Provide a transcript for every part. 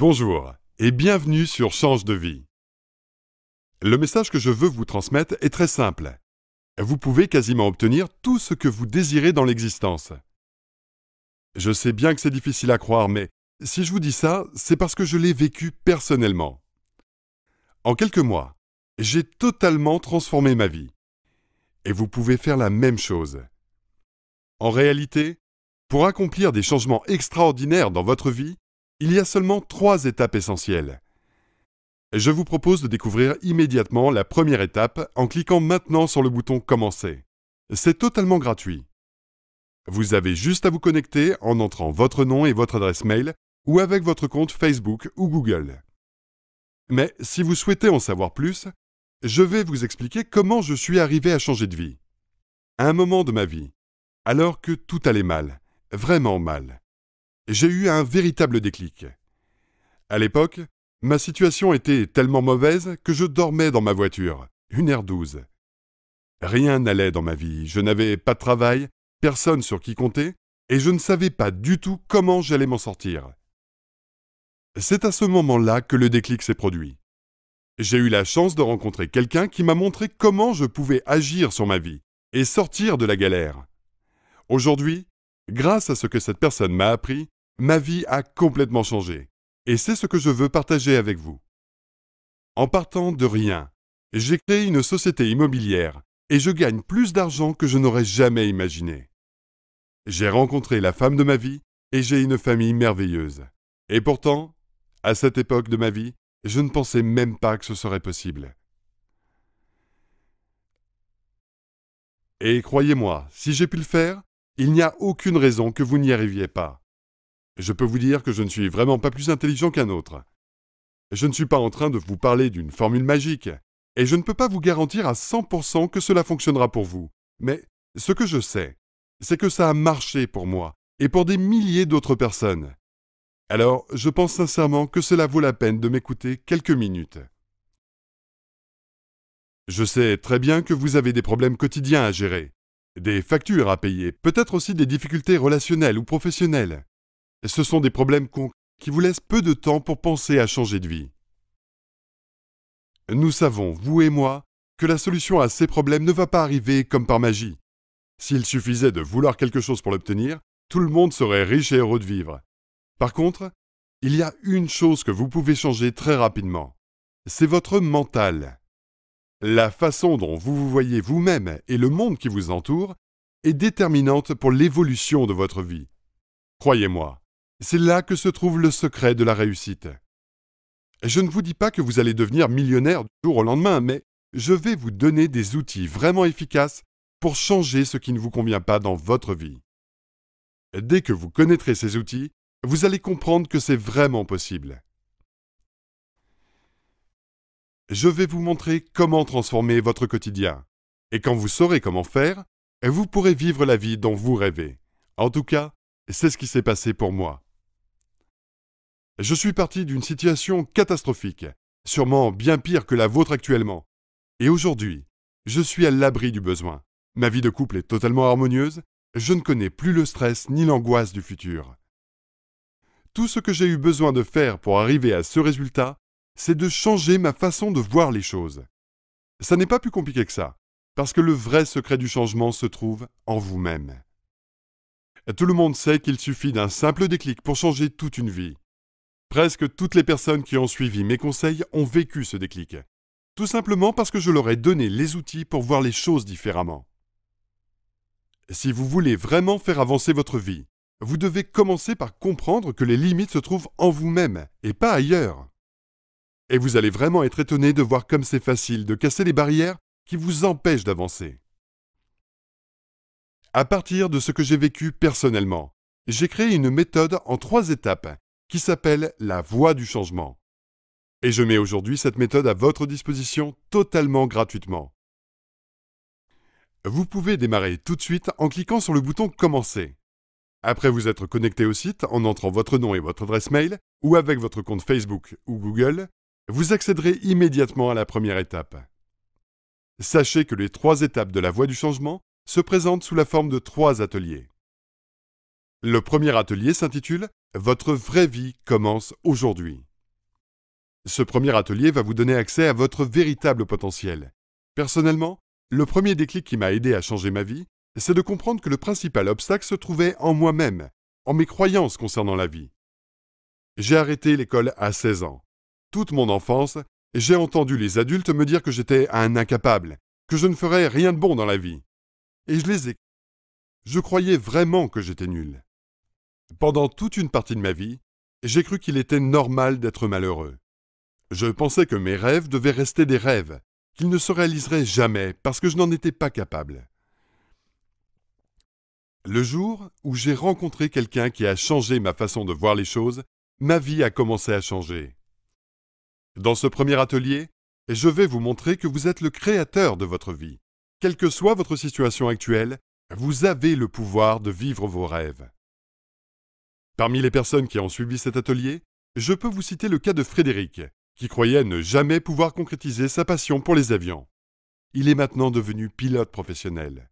Bonjour et bienvenue sur Change de vie. Le message que je veux vous transmettre est très simple. Vous pouvez quasiment obtenir tout ce que vous désirez dans l'existence. Je sais bien que c'est difficile à croire, mais si je vous dis ça, c'est parce que je l'ai vécu personnellement. En quelques mois, j'ai totalement transformé ma vie. Et vous pouvez faire la même chose. En réalité, pour accomplir des changements extraordinaires dans votre vie, il y a seulement 3 étapes essentielles. Je vous propose de découvrir immédiatement la première étape en cliquant maintenant sur le bouton « Commencer ». C'est totalement gratuit. Vous avez juste à vous connecter en entrant votre nom et votre adresse mail ou avec votre compte Facebook ou Google. Mais si vous souhaitez en savoir plus, je vais vous expliquer comment je suis arrivé à changer de vie. À un moment de ma vie, alors que tout allait mal, vraiment mal, j'ai eu un véritable déclic. À l'époque, ma situation était tellement mauvaise que je dormais dans ma voiture, 1h12. Rien n'allait dans ma vie, je n'avais pas de travail, personne sur qui compter, et je ne savais pas du tout comment j'allais m'en sortir. C'est à ce moment-là que le déclic s'est produit. J'ai eu la chance de rencontrer quelqu'un qui m'a montré comment je pouvais agir sur ma vie et sortir de la galère. Aujourd'hui, grâce à ce que cette personne m'a appris, ma vie a complètement changé, et c'est ce que je veux partager avec vous. En partant de rien, j'ai créé une société immobilière et je gagne plus d'argent que je n'aurais jamais imaginé. J'ai rencontré la femme de ma vie et j'ai une famille merveilleuse. Et pourtant, à cette époque de ma vie, je ne pensais même pas que ce serait possible. Et croyez-moi, si j'ai pu le faire, il n'y a aucune raison que vous n'y arriviez pas. Je peux vous dire que je ne suis vraiment pas plus intelligent qu'un autre. Je ne suis pas en train de vous parler d'une formule magique, et je ne peux pas vous garantir à 100% que cela fonctionnera pour vous. Mais ce que je sais, c'est que ça a marché pour moi, et pour des milliers d'autres personnes. Alors, je pense sincèrement que cela vaut la peine de m'écouter quelques minutes. Je sais très bien que vous avez des problèmes quotidiens à gérer, des factures à payer, peut-être aussi des difficultés relationnelles ou professionnelles. Ce sont des problèmes qui vous laissent peu de temps pour penser à changer de vie. Nous savons, vous et moi, que la solution à ces problèmes ne va pas arriver comme par magie. S'il suffisait de vouloir quelque chose pour l'obtenir, tout le monde serait riche et heureux de vivre. Par contre, il y a une chose que vous pouvez changer très rapidement. C'est votre mental. La façon dont vous vous voyez vous-même et le monde qui vous entoure est déterminante pour l'évolution de votre vie. Croyez-moi, c'est là que se trouve le secret de la réussite. Je ne vous dis pas que vous allez devenir millionnaire du jour au lendemain, mais je vais vous donner des outils vraiment efficaces pour changer ce qui ne vous convient pas dans votre vie. Dès que vous connaîtrez ces outils, vous allez comprendre que c'est vraiment possible. Je vais vous montrer comment transformer votre quotidien. Et quand vous saurez comment faire, vous pourrez vivre la vie dont vous rêvez. En tout cas, c'est ce qui s'est passé pour moi. Je suis parti d'une situation catastrophique, sûrement bien pire que la vôtre actuellement. Et aujourd'hui, je suis à l'abri du besoin. Ma vie de couple est totalement harmonieuse, je ne connais plus le stress ni l'angoisse du futur. Tout ce que j'ai eu besoin de faire pour arriver à ce résultat, c'est de changer ma façon de voir les choses. Ça n'est pas plus compliqué que ça, parce que le vrai secret du changement se trouve en vous-même. Tout le monde sait qu'il suffit d'un simple déclic pour changer toute une vie. Presque toutes les personnes qui ont suivi mes conseils ont vécu ce déclic, tout simplement parce que je leur ai donné les outils pour voir les choses différemment. Si vous voulez vraiment faire avancer votre vie, vous devez commencer par comprendre que les limites se trouvent en vous-même et pas ailleurs. Et vous allez vraiment être étonné de voir comme c'est facile de casser les barrières qui vous empêchent d'avancer. À partir de ce que j'ai vécu personnellement, j'ai créé une méthode en 3 étapes qui s'appelle la voie du changement. Et je mets aujourd'hui cette méthode à votre disposition totalement gratuitement. Vous pouvez démarrer tout de suite en cliquant sur le bouton « Commencer ». Après vous être connecté au site en entrant votre nom et votre adresse mail ou avec votre compte Facebook ou Google, vous accéderez immédiatement à la première étape. Sachez que les 3 étapes de la voie du changement se présentent sous la forme de 3 ateliers. Le premier atelier s'intitule « Votre vraie vie commence aujourd'hui ». Ce premier atelier va vous donner accès à votre véritable potentiel. Personnellement, le premier déclic qui m'a aidé à changer ma vie, c'est de comprendre que le principal obstacle se trouvait en moi-même, en mes croyances concernant la vie. J'ai arrêté l'école à 16 ans. Toute mon enfance, j'ai entendu les adultes me dire que j'étais un incapable, que je ne ferais rien de bon dans la vie. Et je les ai. Je croyais vraiment que j'étais nul. Pendant toute une partie de ma vie, j'ai cru qu'il était normal d'être malheureux. Je pensais que mes rêves devaient rester des rêves, qu'ils ne se réaliseraient jamais parce que je n'en étais pas capable. Le jour où j'ai rencontré quelqu'un qui a changé ma façon de voir les choses, ma vie a commencé à changer. Dans ce premier atelier, je vais vous montrer que vous êtes le créateur de votre vie. Quelle que soit votre situation actuelle, vous avez le pouvoir de vivre vos rêves. Parmi les personnes qui ont suivi cet atelier, je peux vous citer le cas de Frédéric, qui croyait ne jamais pouvoir concrétiser sa passion pour les avions. Il est maintenant devenu pilote professionnel.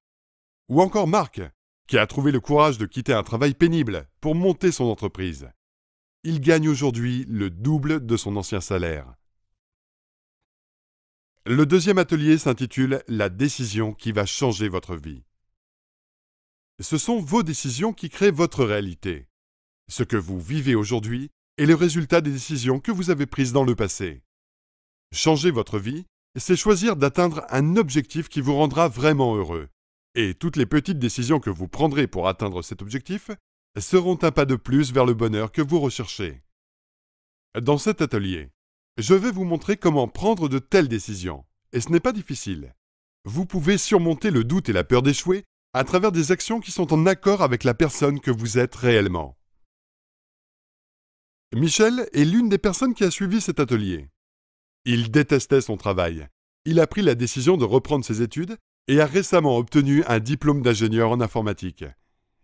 Ou encore Marc, qui a trouvé le courage de quitter un travail pénible pour monter son entreprise. Il gagne aujourd'hui le double de son ancien salaire. Le deuxième atelier s'intitule « La décision qui va changer votre vie ». Ce sont vos décisions qui créent votre réalité. Ce que vous vivez aujourd'hui est le résultat des décisions que vous avez prises dans le passé. Changer votre vie, c'est choisir d'atteindre un objectif qui vous rendra vraiment heureux. Et toutes les petites décisions que vous prendrez pour atteindre cet objectif seront un pas de plus vers le bonheur que vous recherchez. Dans cet atelier, je vais vous montrer comment prendre de telles décisions. Et ce n'est pas difficile. Vous pouvez surmonter le doute et la peur d'échouer à travers des actions qui sont en accord avec la personne que vous êtes réellement. Michel est l'une des personnes qui a suivi cet atelier. Il détestait son travail. Il a pris la décision de reprendre ses études et a récemment obtenu un diplôme d'ingénieur en informatique.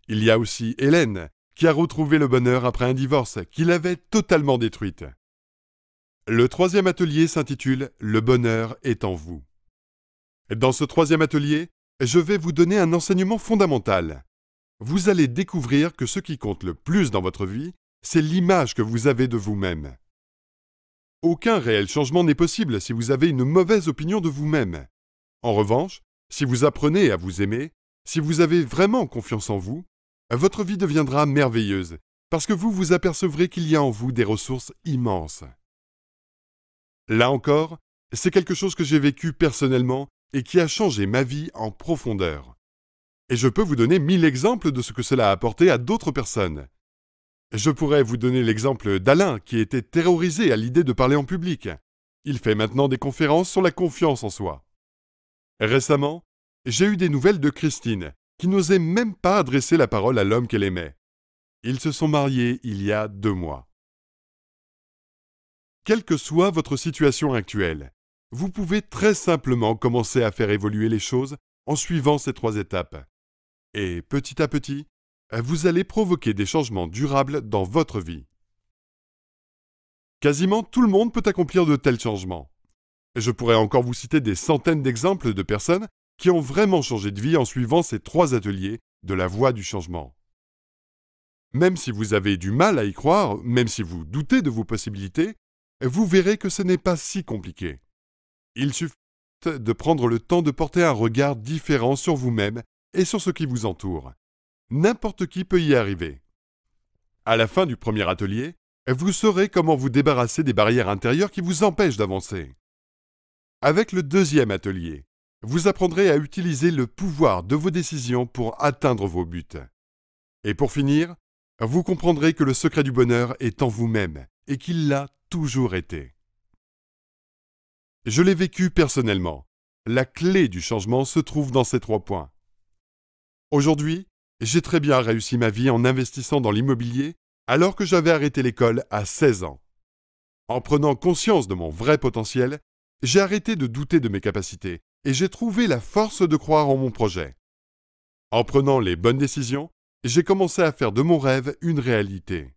Il y a aussi Hélène, qui a retrouvé le bonheur après un divorce qui l'avait totalement détruite. Le troisième atelier s'intitule « Le bonheur est en vous ». Dans ce troisième atelier, je vais vous donner un enseignement fondamental. Vous allez découvrir que ce qui compte le plus dans votre vie, c'est l'image que vous avez de vous-même. Aucun réel changement n'est possible si vous avez une mauvaise opinion de vous-même. En revanche, si vous apprenez à vous aimer, si vous avez vraiment confiance en vous, votre vie deviendra merveilleuse parce que vous vous apercevrez qu'il y a en vous des ressources immenses. Là encore, c'est quelque chose que j'ai vécu personnellement et qui a changé ma vie en profondeur. Et je peux vous donner 1000 exemples de ce que cela a apporté à d'autres personnes. Je pourrais vous donner l'exemple d'Alain qui était terrorisé à l'idée de parler en public. Il fait maintenant des conférences sur la confiance en soi. Récemment, j'ai eu des nouvelles de Christine, qui n'osait même pas adresser la parole à l'homme qu'elle aimait. Ils se sont mariés il y a 2 mois. Quelle que soit votre situation actuelle, vous pouvez très simplement commencer à faire évoluer les choses en suivant ces 3 étapes. Et petit à petit, vous allez provoquer des changements durables dans votre vie. Quasiment tout le monde peut accomplir de tels changements. Je pourrais encore vous citer des centaines d'exemples de personnes qui ont vraiment changé de vie en suivant ces 3 ateliers de la voie du changement. Même si vous avez du mal à y croire, même si vous doutez de vos possibilités, vous verrez que ce n'est pas si compliqué. Il suffit de prendre le temps de porter un regard différent sur vous-même et sur ce qui vous entoure. N'importe qui peut y arriver. À la fin du premier atelier, vous saurez comment vous débarrasser des barrières intérieures qui vous empêchent d'avancer. Avec le deuxième atelier, vous apprendrez à utiliser le pouvoir de vos décisions pour atteindre vos buts. Et pour finir, vous comprendrez que le secret du bonheur est en vous-même et qu'il l'a toujours été. Je l'ai vécu personnellement. La clé du changement se trouve dans ces 3 points. Aujourd'hui, j'ai très bien réussi ma vie en investissant dans l'immobilier alors que j'avais arrêté l'école à 16 ans. En prenant conscience de mon vrai potentiel, j'ai arrêté de douter de mes capacités et j'ai trouvé la force de croire en mon projet. En prenant les bonnes décisions, j'ai commencé à faire de mon rêve une réalité.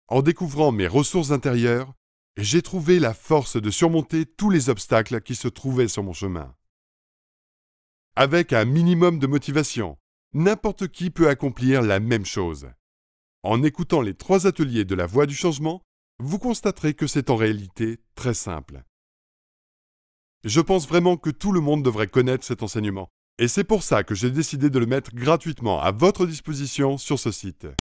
En découvrant mes ressources intérieures, j'ai trouvé la force de surmonter tous les obstacles qui se trouvaient sur mon chemin. Avec un minimum de motivation, n'importe qui peut accomplir la même chose. En écoutant les 3 ateliers de la voie du changement, vous constaterez que c'est en réalité très simple. Je pense vraiment que tout le monde devrait connaître cet enseignement, et c'est pour ça que j'ai décidé de le mettre gratuitement à votre disposition sur ce site.